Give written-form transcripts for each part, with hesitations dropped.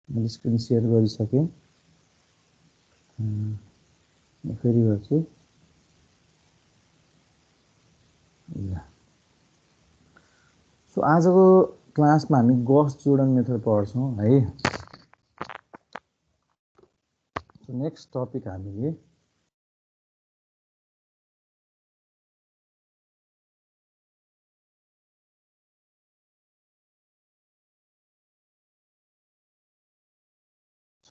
मैले screen share गरिसकेँ। फेरि गर्छु। सो आजको क्लासमा हामी गॉस जोर्डन मेथड पढ्छौँ है। सो नेक्स्ट टपिक हामीले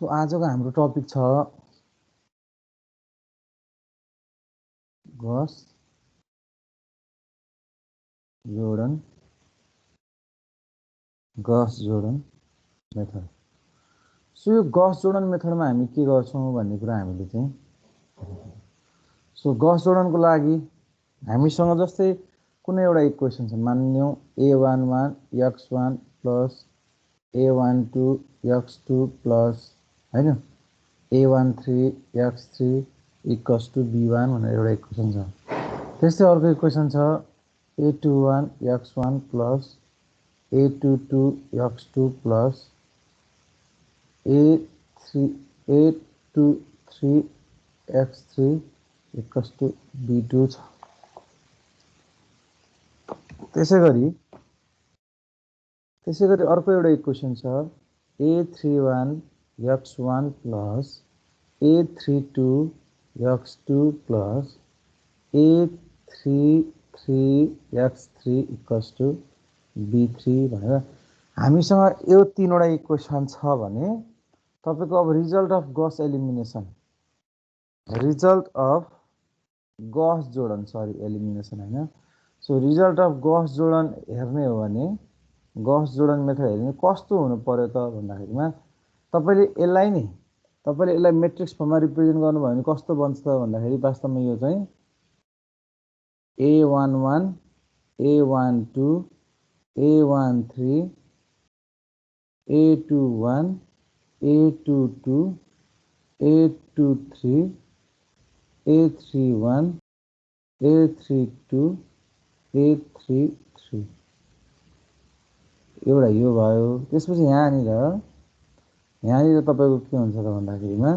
सो आजको हाम्रो टपिक छ गॉस जोर्डन मेथड। सो यो गॉस जोर्डन मेथडमा हामी के गर्छौँ भन्ने कुरा हामीले चाहिँ सो गॉस जोर्डनको लागि हामीसँग जस्तै कुनै एउटा इक्वेसन छ, मानिलिउँ a11 x1 plus a12 x2 plus हैन a13 x3 equals to b1 भनेर एउटा इक्वेसन छ। त्यस्तै अर्को इक्वेसन छ a21 x1 plus a22 x2 plus a23 x3 equals to b2 छ। त्यसै गरी अर्को एउटा इक्वेसन छ a31 x1 plus a32 x2 plus a33 x3 equals to b3 भनेर हामीसँग यो तीनवटा इक्वेसन छ भने तपाईको अब result of Gauss elimination elimination हैन। So result of Gauss Jordan हेर्ने हो भने गॉस जोर्डन मेथड हेर्ने कस्तो हुनु पर्यो त भन्दाखेरिमा तपाईले यसलाई मेट्रिक्स फर्ममा रिप्रेजेन्ट गर्नुभयो भने कस्तो बन्छ त भन्दाखेरि वास्तवमा यो चाहिँ a11 a12 a13 a21 a22 a23 a31 a32 a33 एउटा यो भयो। त्यसपछि यहाँनिर तपाईको के हुन्छ त भन्दाखेरिमा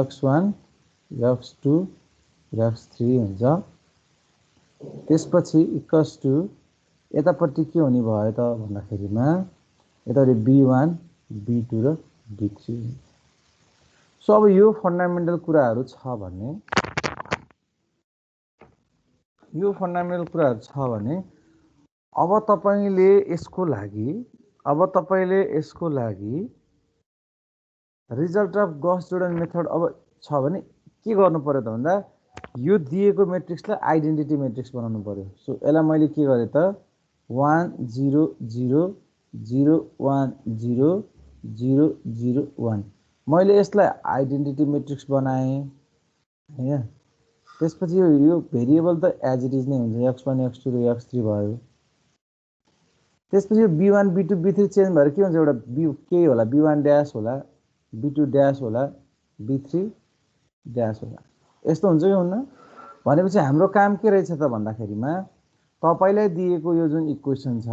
x1 x2 x3 हुन्छ। त्यसपछि इक्वल्स टु यतापट्टि के हुने भयो त भन्दाखेरिमा यतापट्टि b1 b2 र b3। सो अब यो फन्डामेन्टल कुराहरु छ भने अब तपाईले यसको लागि result of Gauss Jordan method अब छ भने के गर्नु पर्यो त भन्दा यो दिएको मेट्रिक्सलाई आइडेन्टिटी मेट्रिक्स बनाउनु पर्यो। सो यसलाई मैले के गरे त 1 0 0 0 1 0 0 0 1 मैले यसलाई आइडेन्टिटी मेट्रिक्स बनाएँ हैन। त्यसपछि यो भेरिएबल त एज इट इज नै हुन्छ, x1 x2 र x3 भयो। त्यसपछि b1 b2 b3 चेन्ज भएर के हुन्छ, एउटा के होला b1 ड्याश होला b2 ड्याश होला b3 ड्याश होला। यस्तो हुन्छ कि हुन्न भनेपछि हाम्रो काम के रहेछ त भन्दाखेरिमा तपाईलाई दिएको यो जुन इक्वेसन छ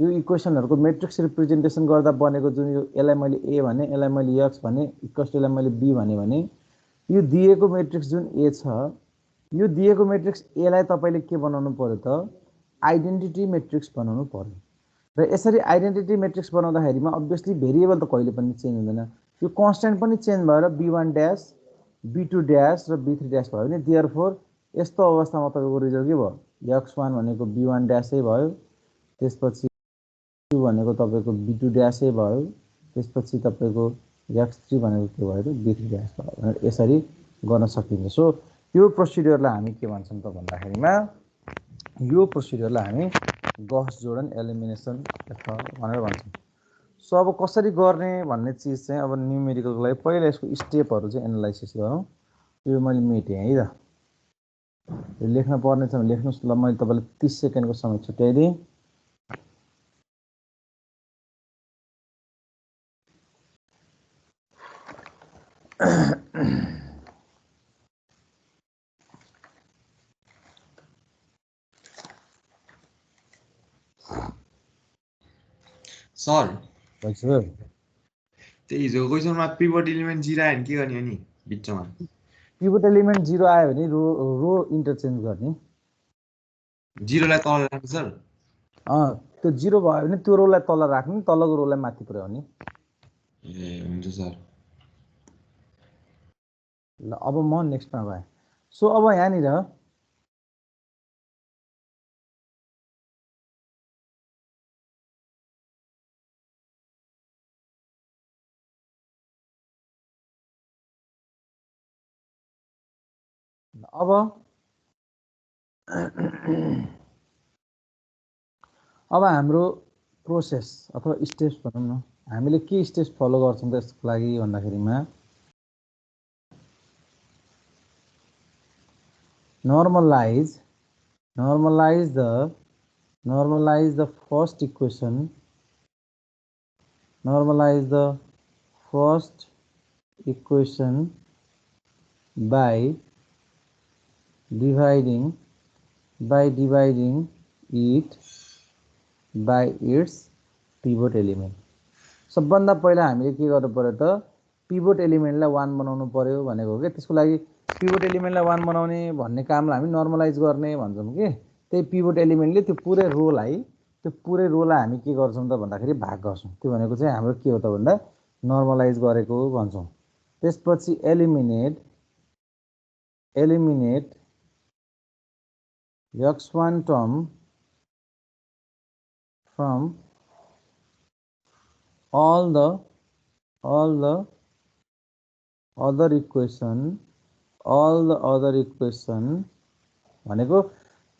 यो इक्वेसनहरुको मेट्रिक्स रिप्रेजेन्टेसन गर्दा बनेको जुन यो यसलाई मैले a भने यसलाई मैले x भने इक्वल्स टु यसलाई मैले b भने यो दिएको मेट्रिक्स जुन a छ यो दिएको मेट्रिक्स a लाई तपाईले के बनाउनु पर्यो त आइडेन्टिटी मेट्रिक्स बनाउनु पर्यो। र यसरी आइडेन्टिटी मेट्रिक्स बनाउँदाखेरिमा अब्भियसली भेरिएबल त कहिले पनि चेन्ज हुँदैन, यो कन्स्ट्यान्ट पनि चेन्ज भएर b1 ड्याश b2 ड्याश र b3 ड्याश भयो भने देयरफोर यस्तो अवस्थामा तपाईको रिजल्ट के भयो x1 भनेको b1 ड्याशै भयो, त्यसपछि 2 भनेको तपाईको b2 ड्याशै भयो, त्यसपछि तपाईको x3 भनेको के भयो त b3 ड्याश भयो भनेर यसरी गर्न सकिन्छ। सो यो प्रोसिडियरलाई हामी के भन्छौं त भन्दाखेरिमा यो प्रोसिडियरलाई हामी गॉस जोर्डन एलिमिनेसन मेथड भनेर भन्छौं। सो अब कसरी गर्ने भन्ने चीज चाहिँ अब न्यूमेरिकलको लागि पहिला यसको स्टेपहरु चाहिँ एनालाइसिस गरौँ। यो मैले मेटेँ है त, लेख्न पर्ने छ भने लेख्नुस्। ल मैले तपाईलाई 30 सेकेन्डको समय छुट्याइदिएँ। सर हजुर त्यही हिजोको क्वेसनमा पिभट एलिमेन्ट 0 आयो भने के गर्ने अनि बिचमा पिभट एलिमेन्ट 0 आयो भने रो इन्टरचेन्ज गर्ने 0 लाई तल राख्नु सर त्यो 0 भयो भने त्यो रोलाई तल राख्ने तलको रोलाई माथि पुर्याउने ए हुन्छ सर ल अब म नेक्स्टमा गएँ सो अब यहाँनिर अब हाम्रो प्रोसेस अथवा स्टेप्स भनौँ न हामीले के स्टेप्स फलो गर्छौँ त्यसको लागि भन्दाखेरिमा normalize the first equation by dividing it by its pivot element सबभन्दा पहिला हामीले के गर्नु पर्यो त पिभट एलिमेन्टलाई 1 बनाउनु पर्यो भनेको के त्यसको लागि पिभट एलिमेन्टलाई 1 बनाउने भन्ने कामलाई हामी नर्मलाइज गर्ने भन्छौँ के त्यही पिभट एलिमेन्टले त्यो पुरै रोलाई हामी के गर्छौँ त भन्दाखेरि भाग गर्छौँ त्यो भनेको चाहिँ हाम्रो के हो त भन्दा नर्मलाइज गरेको भन्छौँ त्यसपछि eliminate x1 term from all the other equation भनेको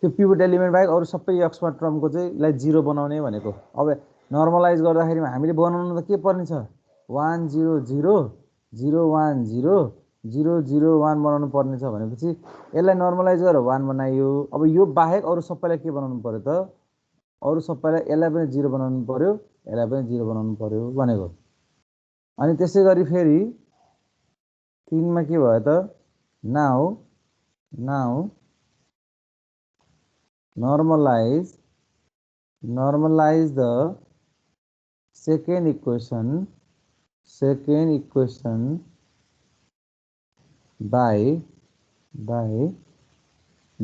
त्यो पिभट एलिमेन्ट बाहेक अरु सबै x1 टर्मको चाहिँ लाई 0 बनाउने भनेको अब नर्मलाइज गर्दाखेरि हामीले बनाउनु त के पर्ने छ 1 0 0 0 1 0 0 0 1 बनाउनु पर्ने छ भनेपछि यसलाई नर्मलाइज गरेर 1 बनाइयो अब यो बाहेक अरु सबैलाई के बनाउनु पर्यो त अरु सबैलाई यसलाई पनि 0 बनाउनु पर्यो यसलाई पनि 0 बनाउनु पर्यो भनेको अनि त्यसै गरी फेरि 3 मा के भयो त now normalize the second equation by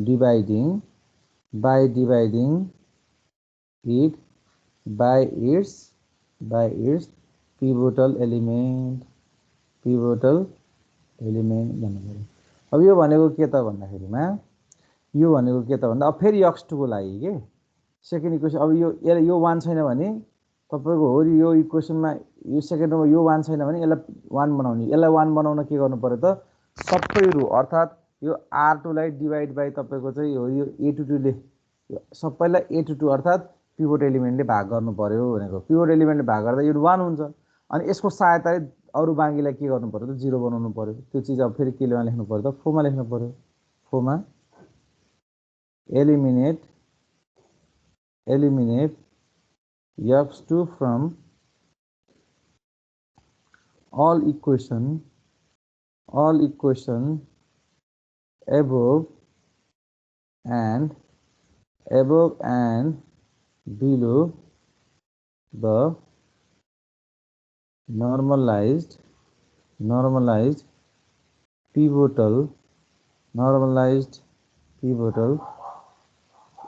dividing it by its pivotal element भन्नु अब यो भनेको के त भन्दाखेरिमा यो भनेको के त भन्दा अब फेरि x2 को लागि के सेकेन्ड इक्वेसन अब यो 1 छैन भने तपाईको हो यो इक्वेसनमा यो सेकेन्डमा यो 1 छैन भने यसलाई 1 बनाउने यसलाई 1 बनाउन के गर्नु पर्यो त सबै रो अर्थात यो r2 लाई डिवाइड बाइ तपाईको चाहिँ हो यो a2 ले सबैलाई a2 अर्थात पिभट एलिमेन्टले भाग गर्नु पर्यो भनेको पिभट एलिमेन्टले भाग गर्दा यो 1 हुन्छ अनि यसको सहायताले अरु बाँकीलाई के गर्नु पर्यो त 0 बनाउनु पर्यो त्यो चीज अब फेरि केलेमा लेख्नु पर्यो त 4 मा लेख्नु पर्यो 4 मा eliminate x2 from all equation above and below the normalized pivotal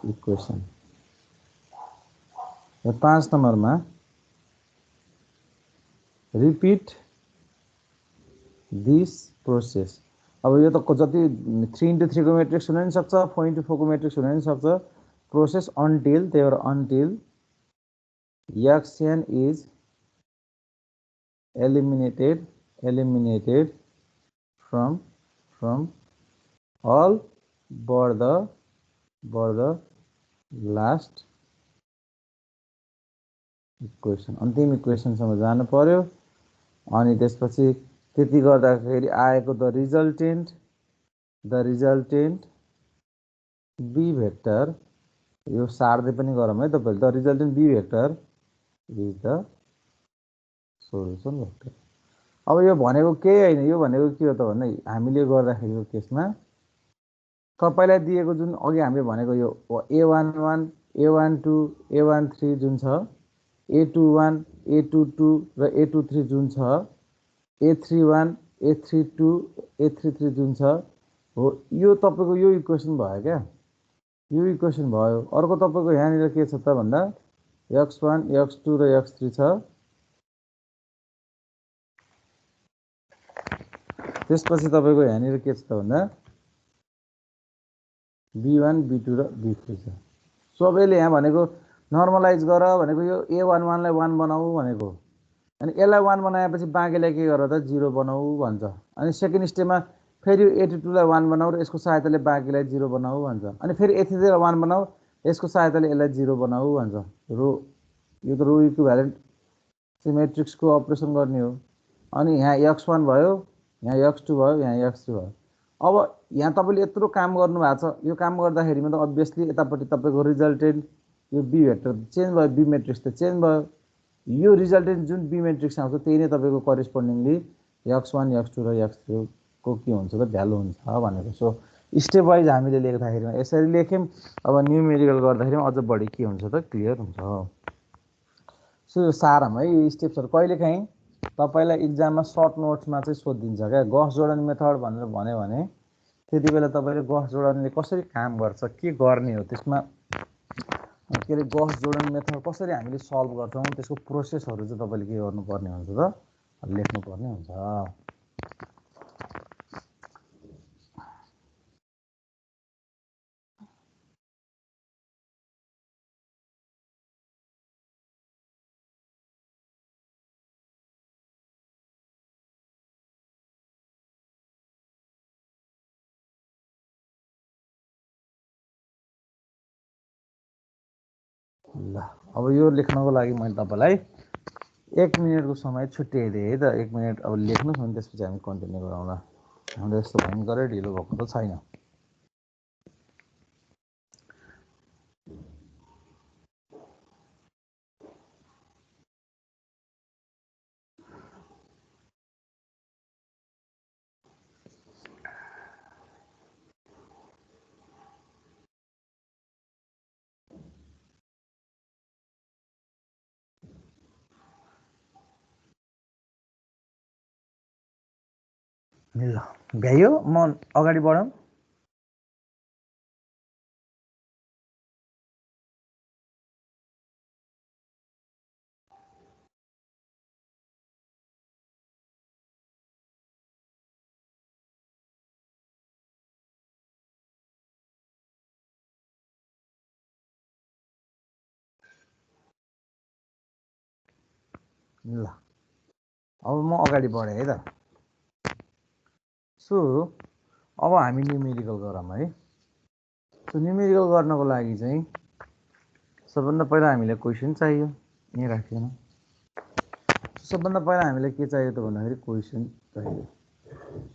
equation र 5 नम्बरमा रिपिट दिस प्रोसेस अब यो त जति 3x3 को मैट्रिक्स हुन नि सक्छ 4x4 को मैट्रिक्स हुन नि सक्छ process until xn is eliminated from all but the last equation अन्तिम इक्वेसन सम्म जानु पर्यो अनि त्यसपछि त्यति गर्दाखेरि आएको द रिजल्टेन्ट बी भेक्टर यो सार्दै पनि गरौँ है तपाईले the resultant B vector is the solution vector अब यो भनेको के हैन यो भनेको के हो त भन्दा हामीले गर्दाखेरिको केसमा तपाईलाई दिएको जुन अघि हामीले भनेको यो a11 a12 a13 जुन छ A21 A22 र A23 जुन छ A31 A32 A33 जुन छ हो यो तपाईको यो इक्वेसन भयो क्या यो इक्वेसन भयो अर्को तपाईको यहाँनिर के छ त भन्दा x1 x2 र x3 छ त्यसपछि तपाईको यहाँनिर के छ त भन्दा b1 b2 र b3 छ सबैले यहाँ भनेको नर्मलाइज गर भनेको यो a11 लाई 1 बनाऊ भनेको अनि यसलाई 1 बनाएपछि बाँकीलाई के गर त 0 बनाऊ भन्छ अनि सेकेन्ड स्टेपमा फेरि a22 लाई 1 बनाऊ र यसको सहायताले बाँकीलाई 0 बनाऊ भन्छ अनि फेरि a33 लाई 1 बनाऊ यसको सहायताले यसलाई 0 बनाऊ भन्छ रो यो त रो इक्विभ्यालेन्ट सिमेट्रिक्सको अपरेसन गर्ने हो अनि यहाँ x1 भयो यहाँ x2 भयो यहाँ x3 भयो अब यहाँ तपाईले यत्रो काम गर्नु भएको छ यो काम गर्दाखेरिमा त अभियसली यतापट्टि तपाईको रिजल्टेन्ट यो b भेक्टर चेन्ज भयो b मैट्रिक्स त चेन्ज भयो यो रिजल्टेन्ट जुन b मैट्रिक्स आउँछ त्यही नै तपाईको करेस्पोन्डिङली x1 x2 र x3 को के हुन्छ त भ्यालु हुन्छ भनेको सो स्टेप वाइज हामीले लेख्दाखेरिमा यसरी लेख्यौं अब न्यूमेरिकल गर्दाखेरिमा अझ बढी के हुन्छ त क्लियर हुन्छ सो यो साराम है यो स्टेप्सहरु कहिलेकाहीँ तपाईलाई एक्जाममा सर्ट नोट्समा चाहिँ सोधिन्छ क्या गस जोर्डन मेथड भनेर भन्यो भने त्यतिबेला तपाईले गस जोर्डनले कसरी काम गर्छ के गर्ने हो त्यसमा के रे गस जोर्डन मेथड कसरी हामीले सल्भ गर्छौं त्यसको प्रोसेसहरु चाहिँ तपाईले के गर्नुपर्ने हुन्छ त लेख्नु पर्ने हुन्छ ल अब यो लेख्नको लागि मैले तपाईलाई 1 मिनेटको समय छुट्याइदिए है त 1 मिनेट अब लेख्नुस् अनि त्यसपछि हामी कन्टिन्यु गरौँला हाम्रो यस्तो भयंकरै ढिलो भएको त छैन ल भ्यायो म अगाडि बढौं ल अब म अगाडि बढे है त सो अब हामी न्यूमेरिकल गरौँ है सो न्यूमेरिकल गर्नको लागि चाहिँ सबभन्दा पहिला हामीलाई क्वेशन चाहियो यहाँ राख्दैन सबभन्दा पहिला हामीलाई के चाहियो त भन्दाखेरि क्वेशन चाहियो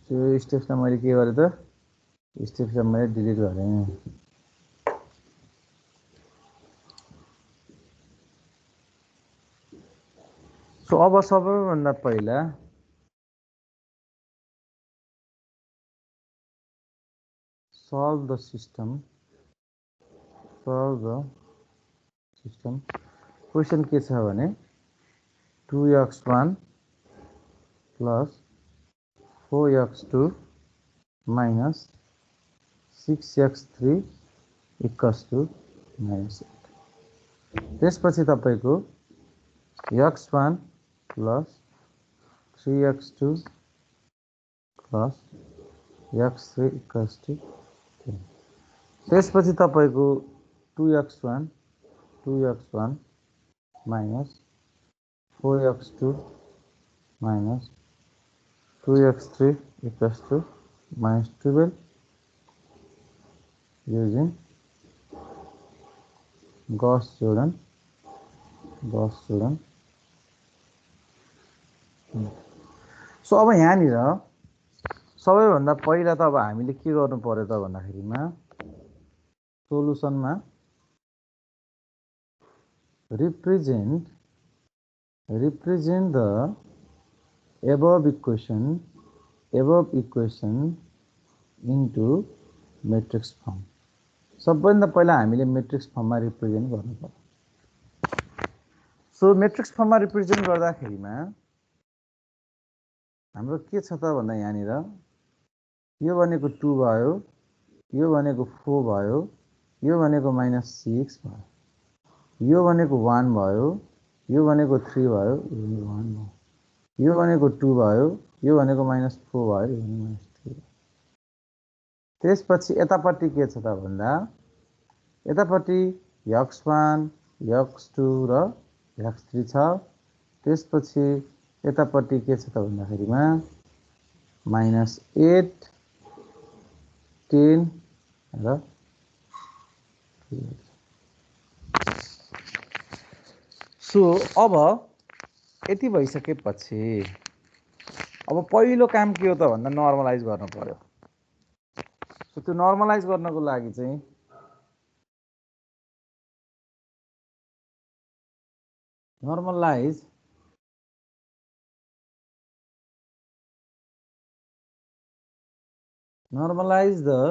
सो यो स्टेप्समा मैले के गरे त स्टेप्समा मैले डिलिट गरे सो अब सबैभन्दा पहिला solve the system question के छ भने 2x1 plus 4x2 minus 6x3 equals to minus 8 त्यसपछि तपाईको x1 plus 3x2 plus x3 equals to 10 त्यसपछि तपाईको 2x1 minus 4x2 minus 2x3 equals to minus 12 using Gauss Jordan so अब यहाँनिर सबैभन्दा पहिला त अब हामीले के गर्नु पर्यो त भन्दाखेरिमा सोलुसनमा represent the above equation into matrix form सबभन्दा पहिला हामीले matrix फर्ममा रिप्रेजेन्ट गर्नु पर्यो सो मेट्रिक्स फर्ममा रिप्रेजेन्ट गर्दाखेरिमा हाम्रो के छ त भन्दा यहाँनिर यो भनेको 2 भयो, यो भनेको 4 भयो, यो भनेको -6 भयो, यो भनेको 1 भयो, यो भनेको 3 भयो, यो भनेको 1 भयो, यो भनेको 2 भयो, यो भनेको -4 भयो, यो भनेको -3 भयो। त्यसपछि यतापट्टि के छ त भन्दा यतापट्टि x1 x2 र x3 छ। त्यसपछि यतापट्टि के छ त भन्दाखेरिमा -8 10 र सो अब यति भइसकेपछि अब पहिलो काम के हो त भन्दा नर्मलाइज गर्नु पर्यो। सो त्यो नर्मलाइज गर्नको लागि चाहिँ normalize the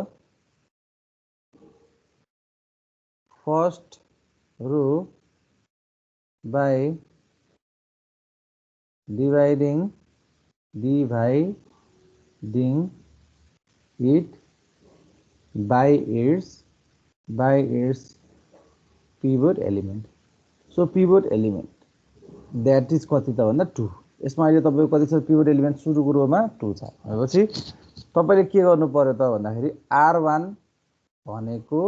first row by dividing it by its pivot element. So pivot element that is कति त भन्दा 2। यसमा अहिले तपाईको कति छ पिभट एलिमेन्ट सुरुको रोमा 2 छ। भनेपछि तपाईले के गर्नु पर्यो त भन्दाखेरि r1 भनेको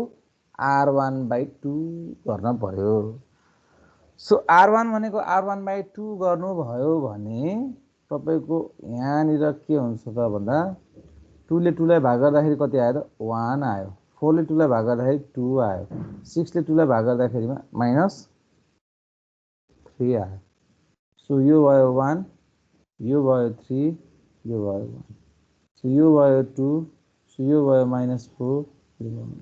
r1/2 गर्न पर्यो। सो r1 भनेको r1/2 गर्नुभयो भने तपाईको यहाँनिर के हुन्छ त भन्दा 2 ले 2 लाई भाग गर्दाखेरि कति आयो त 1 आयो, 4 ले 2 लाई भाग गर्दाखेरि 2 आयो, 6 ले 2 लाई भाग गर्दाखेरिमा -3 आयो। सो यो भयो 1, यो भयो 3, यो भयो 1, सो यो भयो 2, सो यो भयो -4, यो भयो -2।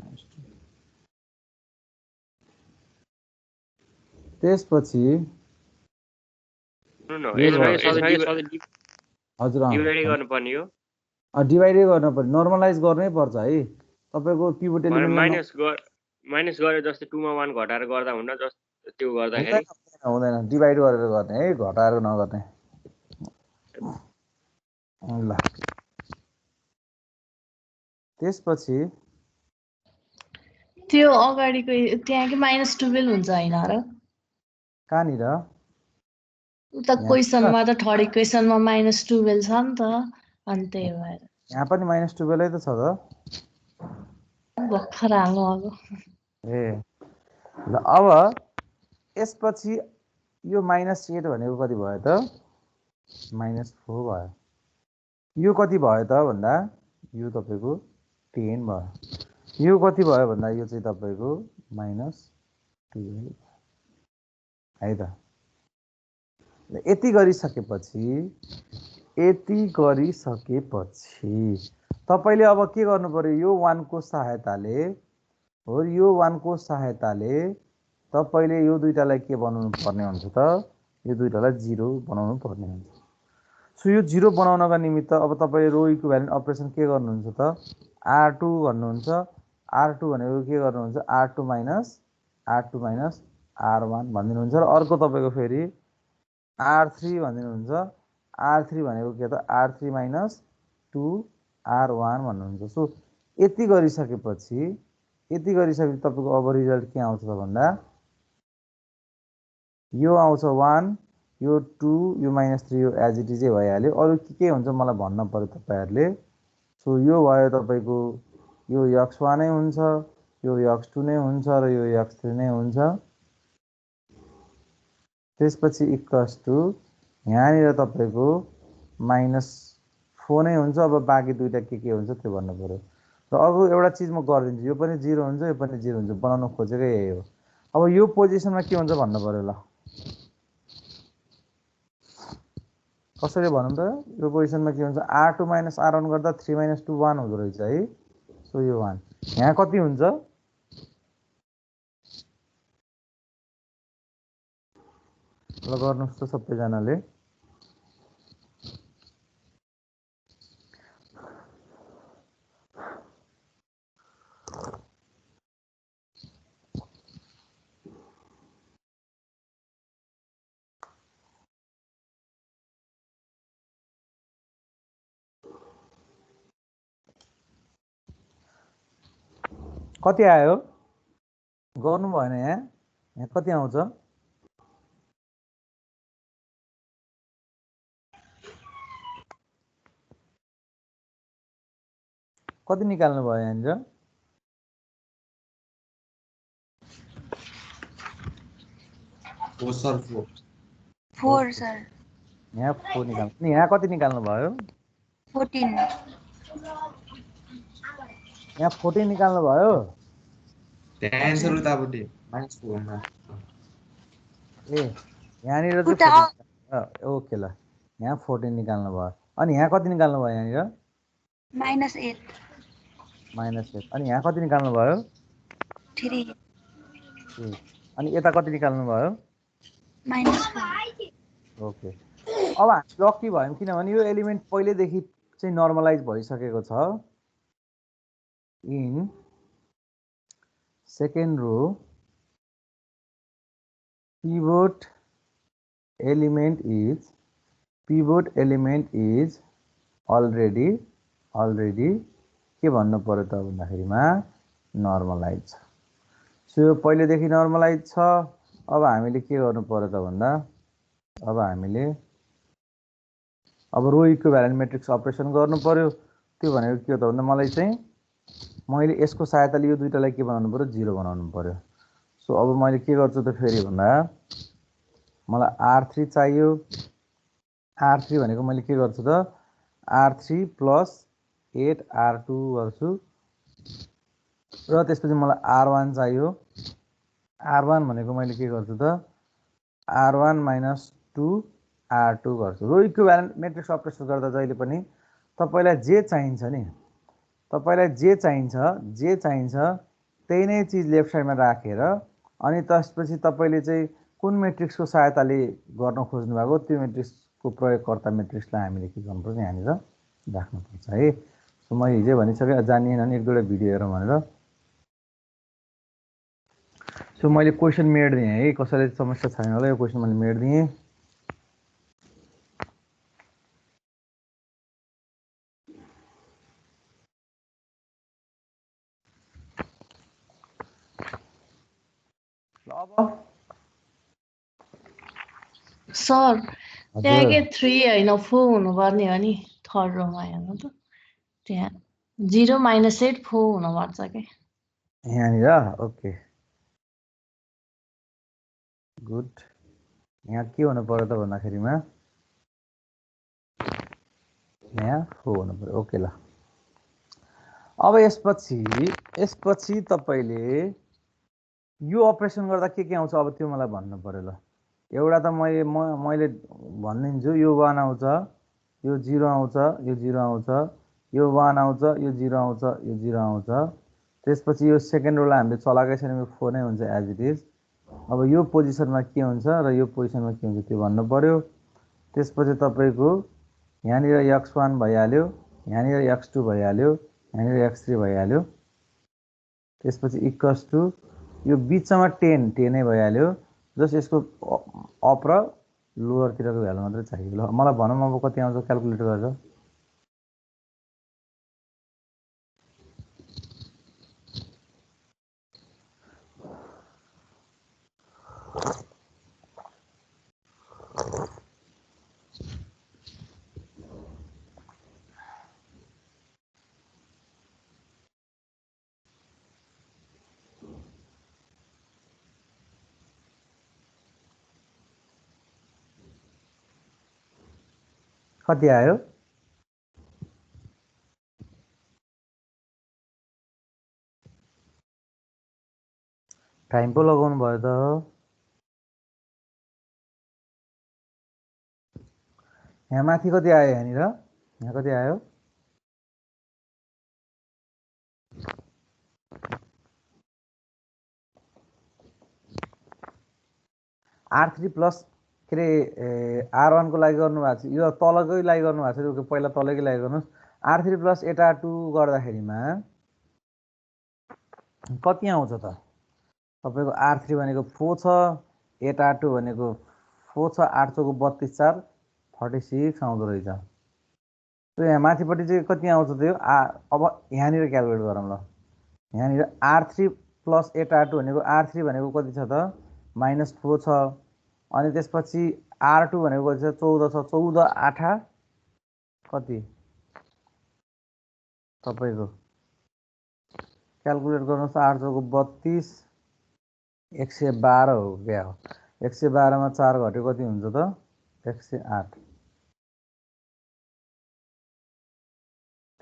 त्यसपछि हजुर डिभाइडै गर्नु पर्यो, नर्मलाइज गर्नै पर्छ है। तपाईको पिभट एलिमेन्ट माइनस गरे जस्तै 2 मा 1 घटाएर गर्दा हुन्न जस्तो त्यो गर्दाखेरि हुँदैन, डिभाइड गरेर गर्ने है, घटाएर नगर्ने। ल त्यसपछि त्यो अगाडिको त्यहाँ के -12 हुन्छ हैन र? कहाँनिर उता क्वेशनमा त थर्ड इक्वेशनमा -12 छ नि त, अनि त्यही भएर यहाँ पनि -12 त छ त। भर्खर हाल्नु अब ए ल अब यसपछि यो -8 भनेको कति भयो त -4 भयो। यो कति भयो त भन्दा यो तपाईको 10 भयो। यो कति भयो भन्दा यो चाहिँ तपाईको -12 है त। यति गरिसकेपछि तपाईले अब के गर्नु पर्यो, यो 1 को सहायताले हो, यो 1 को सहायताले तपाईले यो दुईटालाई के बनाउनु पर्ने हुन्छ त, यो दुईटालाई 0 बनाउनु पर्ने हुन्छ। सो यो 0 बनाउनका निमित्त अब तपाईले रो इक्विभ्यालेन्ट अपरेसन के गर्नुहुन्छ त r2 भन्नुहुन्छ। r2 भनेको के गर्नुहुन्छ r2 माइनस r1 भनिदिनुहुन्छ र अर्को तपाईको फेरि r3 भनिदिनुहुन्छ। r3 भनेको के त r3 माइनस 2 r1 भन्नुहुन्छ। सो यति गरिसकेपछि तपाईको अब रिजल्ट के आउँछ त भन्दा यो आउँछ 1, यो 2, यो -3, यो एज इट इज भइहाल्यो। अरु के हुन्छ मलाई भन्न पर्यो तपाईहरुले। सो यो भयो तपाईको यो x1 नै हुन्छ, यो x2 नै हुन्छ र यो x3 नै हुन्छ। त्यसपछि इक्वल्स टु यहाँनिर तपाईको -4 नै हुन्छ। अब बाँकी दुईटा के हुन्छ त्यो भन्नु पर्यो। र अर्को एउटा चीज म गर्दिन्छु, यो पनि 0 हुन्छ, यो पनि 0 हुन्छ, बनाउन खोजेकै यही हो। अब यो पोजिसनमा के हुन्छ भन्नु पर्यो ल, कसरी भनौं त। यो पोजिसनमा के हुन्छ r2 माइनस r1 गर्दा 3 - 2 1 हुँदो रहेछ है। सो यो 1 यहाँ कति हुन्छ ल गर्नुस् त सबैजनाले। कति आयो गर्नु भएन यहाँ कति आउँछ कति निकाल्नु भयो यहाँनिर 4 सर 4 सर यहाँ 4 निकाल्नु अनि यहाँ कति निकाल्नु भयो 14 यहाँ 14 निकाल्नु भयो त्यहाँ एन्सर उतापट्टि -4 मा ए यहाँनिर चाहिँ उता 14 ओके ल यहाँ 14 निकाल्नु भयो अनि यहाँ कति निकाल्नु भयो यहाँनिर -8 -8 अनि यहाँ कति निकाल्नु भयो 3 अनि यता कति निकाल्नु भयो -4 ओके अब हामी लकी भयौँ किनभने यो एलिमेन्ट पहिलेदेखि चाहिँ नर्मलाइज भइसकेको छ in second row pivot element is already के भन्नु पर्यो त भन्दाखेरिमा नर्मलाइज छ सो यो पहिलेदेखि नर्मलाइज छ अब हामीले के गर्नु पर्यो त भन्दा अब हामीले अब रो इक्विभ्यालेन्ट म्याट्रिक्स अपरेसन गर्नु पर्यो त्यो भनेको के हो त भन्दा मलाई चाहिँ मैले यसको सहायताले यो दुईटालाई के बनाउनु पर्यो 0 बनाउनु पर्यो सो अब मैले के गर्छु त फेरि भन्दा मलाई R3 चाहियो R3 भनेको मैले के गर्छु त R3 + 8 R2 गर्छु र त्यसपछि मलाई R1 चाहियो R1 भनेको मैले के गर्छु त R1 - 2 R2 गर्छु रो इक्विभ्यालेन्ट म्याट्रिक्स अपरेसन गर्दा जहिले पनि तपाईलाई जे चाहिन्छ नि तपाईलाई जे चाहिन्छ त्यही नै चीज लेफ्ट साइडमा राखेर अनि त्यसपछि तपाईले चाहिँ कुन म्याट्रिक्सको सहायताले गर्न खोज्नु भएको त्यो म्याट्रिक्सको प्रयोगकर्ता म्याट्रिक्सलाई हामीले के गर्नुपर्छ यहाँनिर राख्नुपर्छ है सो मैले हिजो भनिसके जानिएन भने एक दुईवटा भिडियो हेरौँ भनेर सो मैले क्वेसन मेड दिएँ है कसैले समस्या छैन होला यो क्वेसन मैले मेड दिएँ अब सर त्यहाँ के 3 होइन 4 हुनुपर्ने हो नि थर्ड रोमा हेर्नु त त्यहाँ 0 - 8 4 हुनुपर्छ के यहाँनिर ओके गुड यहाँ के हुनु पर्यो त भन्दाखेरिमा यहाँ 4 हुनु पर्यो ओके ल अब यसपछि तपाईले यो अपरेसन गर्दा के आउँछ अब त्यो मलाई भन्नु पर्यो ल एउटा त मैले भनिदिन्छु यो 1 आउँछ यो 0 आउँछ यो 0 आउँछ यो 1 आउँछ यो 0 आउँछ यो 0 आउँछ त्यसपछि यो सेकेन्ड रोलाई हामीले चलाएकै छैन यो 4 नै हुन्छ एज इट इज अब यो पोजिसनमा के हुन्छ र यो पोजिसनमा के हुन्छ त्यो भन्नु पर्यो त्यसपछि तपाईको यहाँनिर x1 भइहाल्यो यहाँनिर x2 भइहाल्यो यहाँनिर x3 भइहाल्यो त्यसपछि इक्वल्स टु यो बिचमा 10 नै भइहाल्यो जस यसको अप र लोअरतिरको भ्यालु मात्रै चाहियो ल मलाई भनौँ अब कति आउँछ क्याल्कुलेट गरेर कति आयो टाइम पो लगाउनु भयो त यहाँ माथि कति आयो यहाँनिर यहाँ कति आयो R3 प्लस के अरे R1 को लागि गर्नु भएको छ यो तलकै लागि गर्नु भएको छ पहिला तलकै लागि गर्नुहोस् R3 + 8 R2 गर्दाखेरिमा कति आउँछ त तपाईको R3 भनेको 4 छ 8 R2 भनेको 4 छ 8 चौको 32 4 46 आउँदो रहेछ त्यो यहाँ माथिपट्टि चाहिँ कति आउँछ त्यो अब यहाँनिर क्याल्कुलेट गरौँ ल यहाँनिर R3 प्लस 8R2 भनेको R3 भनेको कति छ त -4 छ। अनि त्यसपछि R2 भनेको कति छ 14 छ। 14 8 कति तपाईको क्याल्कुलेट गर्नुहोस्। 8 चौको 32 112 हो क्या हो। 112 मा 4 घट्यो कति हुन्छ त 108।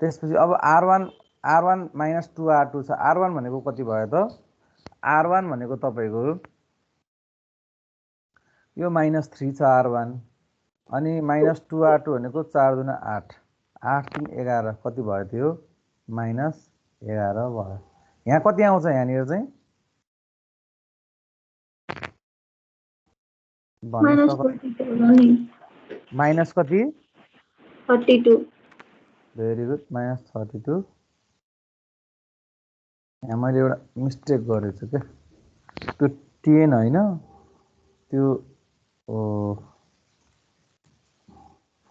त्यसपछि अब R1 - 2R2 छ। R1 भनेको कति भयो त R1 भनेको तपाईको यो -3 छ R1 अनि -2R2 भनेको 4 दुना 8 8 3 11 कति भयो त्यो -11 भयो। यहाँ कति आउँछ यहाँनिर चाहिँ माइनस कति 32 भेरी गुड -32। यहाँ मैले एउटा मिस्टेक गरेछु के त्यो 10 हैन त्यो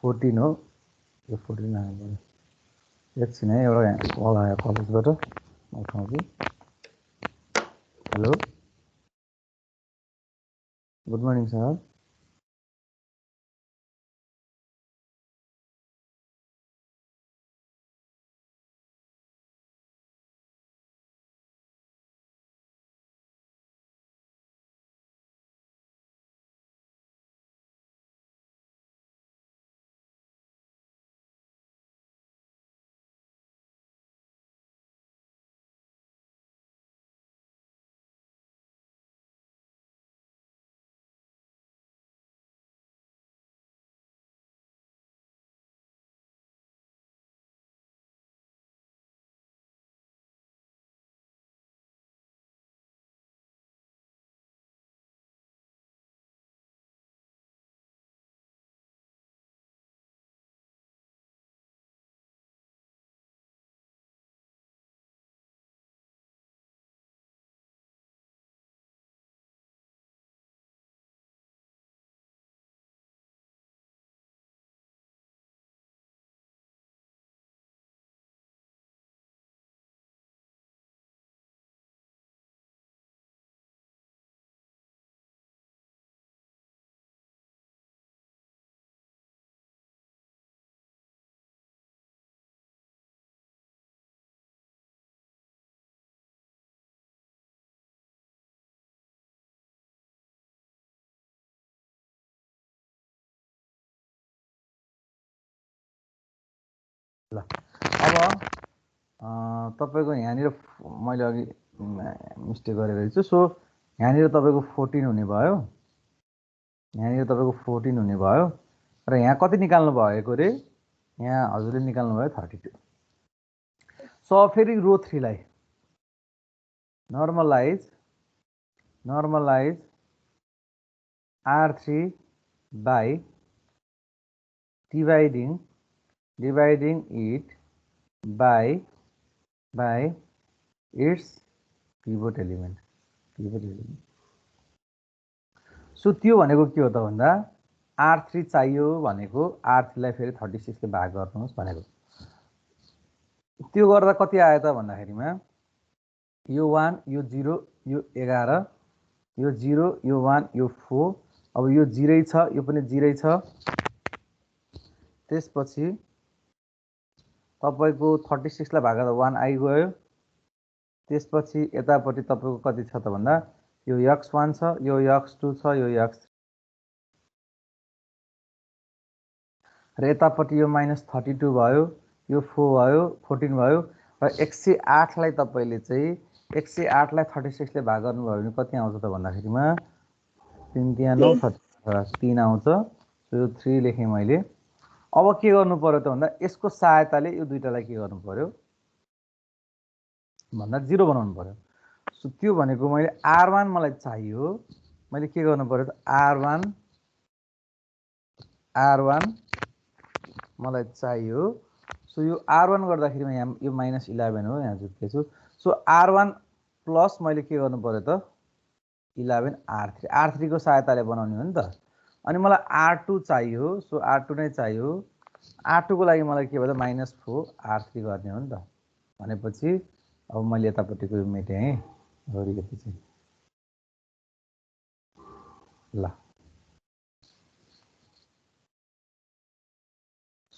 14 हो। यो 14 आयो। एकछिन है एउटा कल आयो कलेजबाट उठाउँछु। Hello good morning sir. ल अब तपाईको यहाँनिर मैले अघि मिस्टेक गरेको छु। सो यहाँनिर तपाईको 14 हुने भयो। यहाँनिर तपाईको 14 हुने भयो र यहाँ कति निकाल्नु भएको रे यहाँ हजुरले निकाल्नु भयो 32। सो फेरि रो 3 लाई normalise R3 by dividing it by its pivot element. So त्यो भनेको के हो त भन्दा R3 चाहियो भनेको R3 लाई फेरि 36 ले भाग गर्नुहोस् भनेको। त्यो गर्दा कति आयो त भन्दाखेरिमा यो 1 यो 0 यो 11 यो 0 यो 1 यो 4 अब यो 0 छ यो पनि 0 छ। त्यसपछि तपाईको 36 लाई भागा 1 आइगयो। त्यसपछि यतापट्टि तपाईको कति छ त भन्दा यो x1 छ यो x2 छ यो x3 र यतापट्टि यो -32 भयो यो 4 भयो 14 भयो र 108 लाई तपाईले चाहिँ 108 लाई 36 ले भाग गर्नुभयो भने कति आउँछ त भन्दाखेरिमा 3 3 9 3 आउँछ। सो यो 3 लेखे मैले। अब के गर्नु पर्यो त भन्दा यसको सहायताले यो दुईटालाई के गर्नु पर्यो भन्दा 0 बनाउनु पर्यो। सो त्यो भनेको मैले R1 मलाई चाहियो मैले के गर्नु पर्यो त R1 मलाई चाहियो। सो यो R1 गर्दाखेरिमा यहाँ यो -11 हो यहाँ जुटेछु। सो R1 प्लस मैले के गर्नु पर्यो त 11 R3 को सहायताले बनाउने हो नि त। अनि मलाई R2 चाहियो। सो R2 नै चाहियो। R2 को लागि मलाई के भयो त -4 R3 गर्ने हो नि त। भनेपछि अब मैले यतापट्टिको यो मेटेँ है अलिकति चाहिँ ल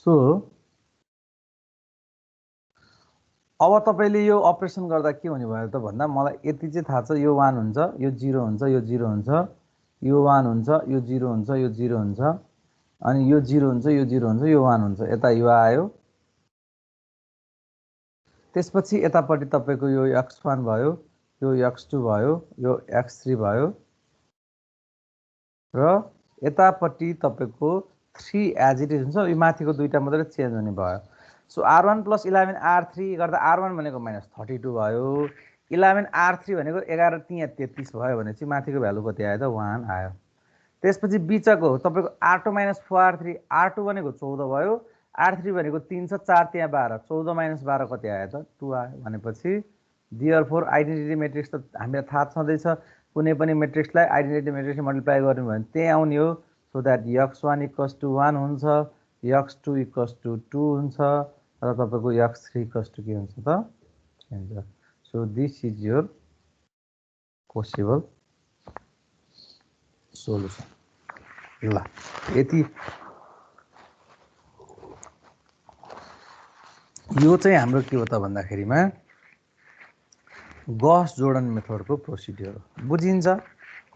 सो अब तपाईले यो अपरेसन गर्दा के हुने भयो त भन्दा मलाई यति चाहिँ थाहा छ यो 1 हुन्छ यो 0 हुन्छ यो 0 हुन्छ यो 1 हुन्छ यो 0 हुन्छ यो 0 हुन्छ अनि यो 0 हुन्छ यो 0 हुन्छ यो 1 हुन्छ यता यो आयो त्यसपछि यतापट्टि तपाईको यो x1 भयो यो x2 भयो यो x3 भयो र यतापट्टि तपाईको 3 एज इट इज हुन्छ यो माथिको दुईटा मात्रै चेन्ज हुने भयो सो r1 + 11 r3 गर्दा r1 भनेको -32 भयो 11 r3 भनेको 11 3 33 भयो भने चाहिँ माथिको भ्यालु कति आयो त 1 आयो त्यसपछि बिचको तपाईको r2 - 4r3 r2 भनेको 14 भयो r3 भनेको 3 छ 4 त्यहाँ 12 14 - 12 कति आयो त 2 आयो भनेपछि देयरफोर आइडेन्टिटी म्याट्रिक्स त हामीलाई थाहा छँदै छ कुनै पनि म्याट्रिक्सलाई आइडेन्टिटी म्याट्रिक्सले मल्टिप्लाई गर्नु भयो भने त्यही आउने हो सो दैट x1 = 1 हुन्छ x2 = 2 हुन्छ र तपाईको x3 = के हुन्छ त हुन्छ so this is your possible solution ल यति यो चाहिँ हाम्रो के हो त भन्दाखेरिमा गॉस जोर्डन मेथडको प्रोसिडियर हो बुझिन्छ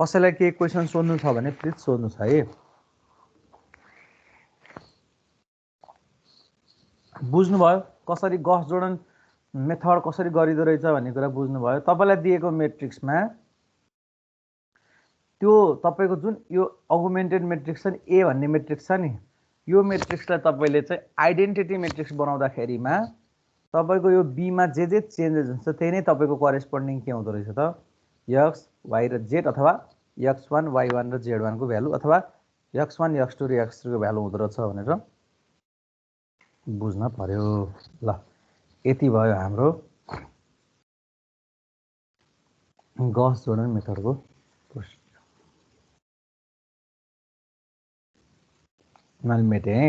कसैलाई के क्वेशन सोध्नु छ भने प्लिज सोध्नुस् है बुझ्नुभयो कसरी गॉस जोर्डन मेथड कसरी गरिदो रहेछ भन्ने कुरा बुझ्नुभयो तपाईलाई दिएको म्याट्रिक्समा त्यो तपाईको जुन यो अगुमेन्टेड म्याट्रिक्स छ नि ए भन्ने म्याट्रिक्स छ नि यो म्याट्रिक्सलाई तपाईले चाहिँ आइडेन्टिटी म्याट्रिक्स बनाउँदाखेरिमा तपाईको यो बी मा जे चेन्जेस हुन्छ त्यही नै तपाईको करेस्पोन्डिङ के हुँदो रहेछ त x y र z अथवा x1 y1 र z1 को भ्यालु अथवा x1 x2 र x3 को भ्यालु हुँदो रहेछ भनेर बुझ्न पर्यो ल यति भयो हाम्रो गॉस जोर्डन मेथडको मैले मेटेँ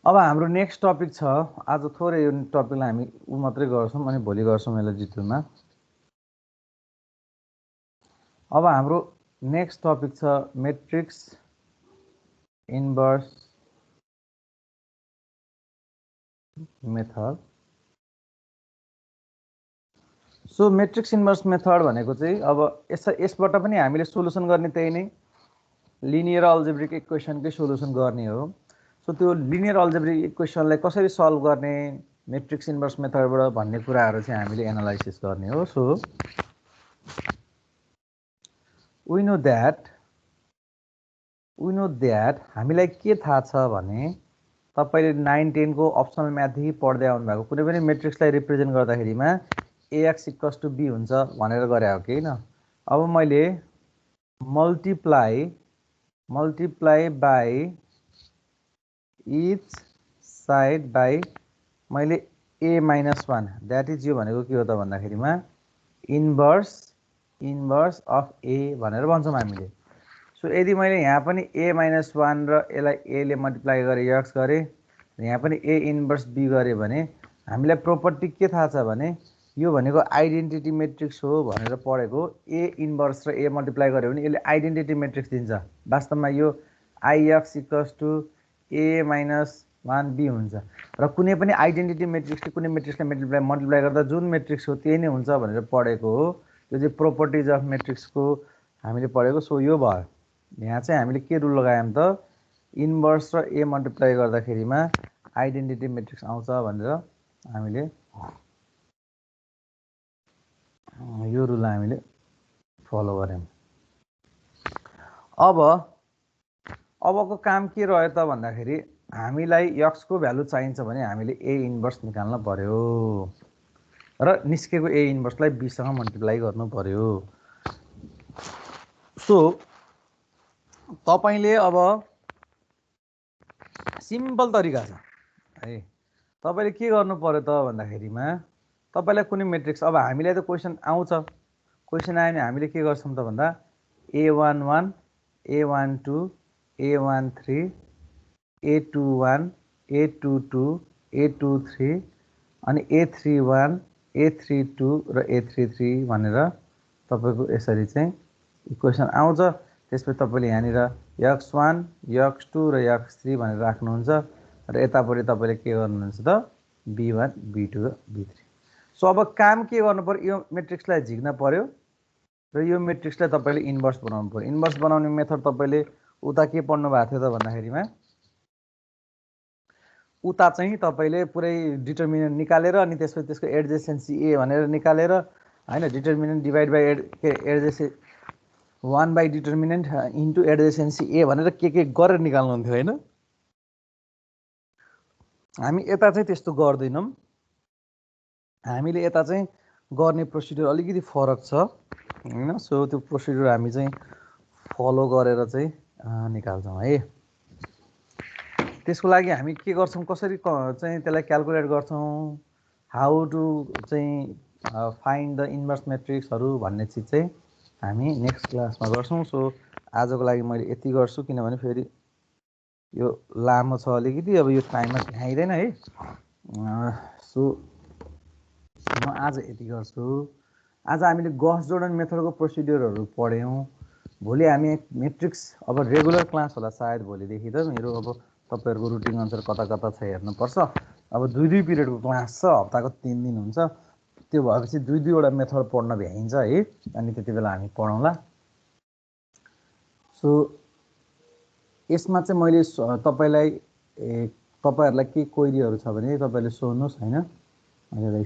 अब हाम्रो नेक्स्ट टपिक छ आज थोरै यो टपिकलाई हामी मात्रै गर्छौं अनि भोलि गर्छौं यसलाई डिटेलमा अब हाम्रो नेक्स्ट टपिक छ matrix inverse method so matrix inverse method भनेको चाहिँ अब यसबाट पनि हामीले सोलुसन गर्ने त्यही नै लिनियर अल्जेब्रिक इक्वेसनकै सोलुसन गर्ने हो सो त्यो लिनियर अल्जेब्रिक इक्वेसनलाई कसरी सल्भ गर्ने म्याट्रिक्स इन्भर्स मेथडबाट भन्ने कुराहरु चाहिँ हामीले एनालाइसिस गर्ने हो सो we know that हामीलाई के थाहा छ भने तपाईले 9 10 को अप्सनल म्याथ देखि पढ्दै आउनु भएको कुनै पनि म्याट्रिक्सलाई रिप्रेजेन्ट गर्दाखेरिमा ax = b हुन्छ भनेर गरे हो कि हैन अब मैले multiply by each side by मैले a - 1 दैट इज यो भनेको के हो त भन्दाखेरिमा इन्भर्स अफ a भनेर भन्छौं हामीले सो यदि मैले यहाँ पनि a - 1 र यसलाई a ले मल्टिप्लाई गरे x गरे यहाँ पनि a इन्भर्स b गरे भने हामीलाई प्रोपर्टी के थाहा छ भने यो भनेको आइडेन्टिटी म्याट्रिक्स हो भनेर पढेको a इन्भर्स र a मल्टिप्लाई गर्यो भने यसले आइडेन्टिटी म्याट्रिक्स दिन्छ वास्तवमा यो ix = a - 1b हुन्छ र कुनै पनि आइडेन्टिटी म्याट्रिक्सले कुनै म्याट्रिक्सलाई मल्टिप्लाई गर्दा जुन म्याट्रिक्स हो त्यही नै हुन्छ भनेर पढेको हो यो चाहिँ प्रोपर्टिज अफ म्याट्रिक्सको हामीले पढेको सो यो भयो यहाँ चाहिँ हामीले के रुल लगायौं त इन्भर्स र a मल्टिप्लाई गर्दाखेरिमा आइडेन्टिटी म्याट्रिक्स आउँछ भनेर हामीले यो रुल हामीले फलो गर्यौं अबको काम के रह्यो त भन्दाखेरि हामीलाई x को भ्यालु चाहिन्छ भने हामीले a इन्भर्स निकाल्न पर्यो र निस्केको a इन्भर्सलाई b सँग मल्टिप्लाई गर्नु पर्यो सो तपाईले अब सिम्पल तरिका छ है तपाईले के गर्नु पर्यो त भन्दाखेरिमा तपाईलाई कुनै म्याट्रिक्स अब हामीलाई त क्वेशन आउँछ क्वेशन आयो भने हामीले के गर्छौं त भन्दा a11 a12 a13 a21 a22 a23 अनि A31 A32 र A33 भनेर तपाईको यसरी चाहिँ इक्वेसन आउँछ। त्यसपछि तपाईले यहाँनिर x1 x2 र x3 भनेर राख्नुहुन्छ र यतापट्टि तपाईले के गर्नुहुन्छ त b1 b2 र b3। सो अब काम के गर्नु पर्यो, यो मेट्रिक्सलाई झिक्न पर्यो र यो मेट्रिक्सलाई तपाईले इन्भर्स बनाउनु पर्यो। इन्भर्स बनाउने मेथड तपाईले उता के पढ्नु भएको थियो त भन्दाखेरिमा उता चाहिँ तपाईले पुरै डिटर्मिनेन्ट निकालेर अनि त्यसपछि त्यसको एडजेसेन्सी ए भनेर निकालेर हैन, determinant divide by adjacency 1 by determinant into adjacency A भनेर के गरेर निकाल्नुहुन्थ्यो हैन। हामी यता चाहिँ त्यस्तो गर्दैनौँ। हामीले यता चाहिँ गर्ने प्रोसिड्युर अलिकति फरक छ हैन। सो त्यो प्रोसिड्युर हामी चाहिँ फलो गरेर चाहिँ निकाल्छौँ है। त्यसको लागि हामी के गर्छौँ, कसरी चाहिँ त्यसलाई क्याल्कुलेट गर्छौँ, हाउ टु चाहिँ फाइन्ड द इन्भर्स मेट्रिक्सहरू भन्ने चिज चाहिँ हामी नेक्स्ट क्लासमा गर्छौँ। सो आजको लागि मैले यति गर्छु, किनभने फेरि यो लामो छ अलिकति, अब यो टाइममा भ्याइँदैन है। सो म आज यति गर्छु। आज हामीले गस जोर्डन मेथडको प्रोसिड्युरहरू पढ्यौँ। भोलि हामी मेट्रिक्स अब रेगुलर क्लास होला सायद भोलिदेखि त, मेरो अब तपाईहरुको रुटिन अनुसार कता कता छ हेर्नुपर्छ। अब 2-2 पिरियडको क्लास छ, हप्ताको 3 दिन हुन्छ। त्यो भएपछि 2-2 वटा मेथड पढ्न भ्याइन्छ है। अनि त्यति बेला हामी पढौँला। सो यसमा चाहिँ मैले तपाईहरुलाई केही क्वेरीहरू छ भने तपाईले सोध्नुस् हैन। मैले